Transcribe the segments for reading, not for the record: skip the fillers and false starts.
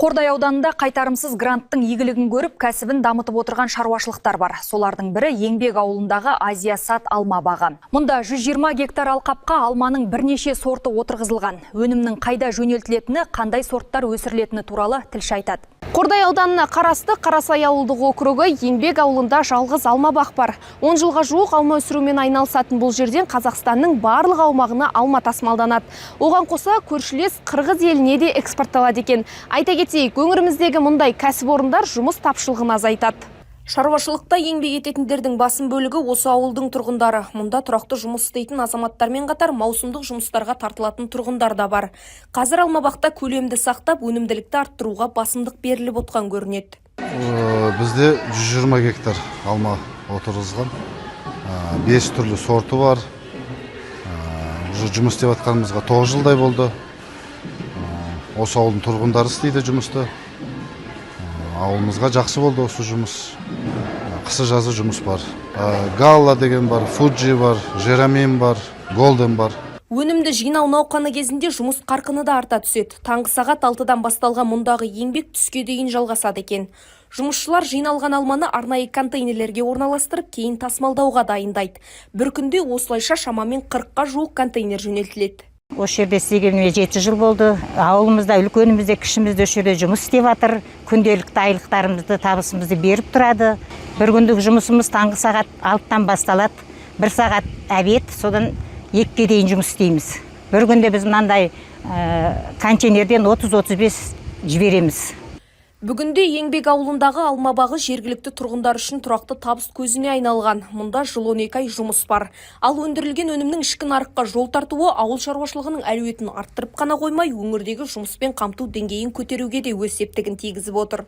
Қордай ауданында қайтарымсыз гранттың игілігін көріп, кәсібін дамытып отырған шаруашылықтар бар. Солардың бірі Еңбек ауылындағы Азия Сат алма бағы. Мұнда 120 гектар алқапқа алманың бірнеше сорты отырғызылған. Өнімнің қайда жөнелтілетіні, қандай сорттар өсірілетіні туралы тілші айтады. Қордай ауданына қарасты Қарасай ауылдық округі Еңбек ауылында жалғыз алма бақ бар. 10 жылға жуық алма өсірумен айналысатын бұл жерден Қазақстанның барлық аумағына алма тасымалданады. Оған қоса көршілес Қырғыз еліне де экспортталады екен. Айта кетейік, өңіріміздегі мұндай кәсіпорындар жұмыс тапшылығын азайтады. Шаруашылықта еңбек ететіндердің басым бөлігі осы ауылдың тұрғындары. Мұнда тұрақты жұмыс істейтін азаматтармен қатар маусымдық жұмыстарға тартылатын тұрғындар да бар. Қазір алмабақта көлемді сақтап, өнімділікті арттыруға басымдық беріліп отқан көрінеді. Бізде 120 гектар алма отырғызған. 5 түрлі сорты бар. Жұмыс істеп атқанымызға 9 жылдай болды. Осы ауылдың тұрғындары істейді жұмысты. Ауылымызға жақсы болды осы жұмыс. Қысы жазы жұмыс бар. Галла деген бар, Фуджи бар, Жерамин бар, Голден бар. Өнімді жинау науқаны кезінде жұмыс қарқыны да арта түседі. Таңғы сағат 6-дан басталған мұндағы еңбек түске дейін жалғасады екен. Жұмысшылар жиналған алманы арнайы контейнерлерге орналастырып, кейін тасымалдауға дайындайды. Бір күнде осылайша шамамен 40-қа жуық контейнер жөнелтіледі. Осы жерде істегеніме 7 жыл болды. Ауылымызда, үлкенімізде, кішімізде осы жерде жұмыс істеп жатыр. Күнделікті айлықтарымызды, табысымызды беріп тұрады. Бір күндік жұмысымыз таңғы сағат 6-тан басталады. 1 сағат обед, содан 2-ге дейін жұмыс істейміз. Бір күнде біз мынандай контейнерден 30-35 жібереміз. Бүгінде Еңбек ауылындағы алма бағы жергілікті тұрғындар үшін тұрақты табыс көзіне айналған. Мұнда жыл 12 ай жұмыс бар. Ал өндірілген өнімнің ішкі нарыққа жол тартуы ауыл шаруашылығының әлеуетін арттырып қана қоймай, өңірдегі жұмыспен қамту деңгейін көтеруге де өз септігін тигізіп отыр.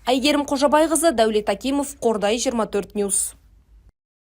Айгерім Қожабайқызы, Дәулет Акимов, Қордай 24 Ньюс.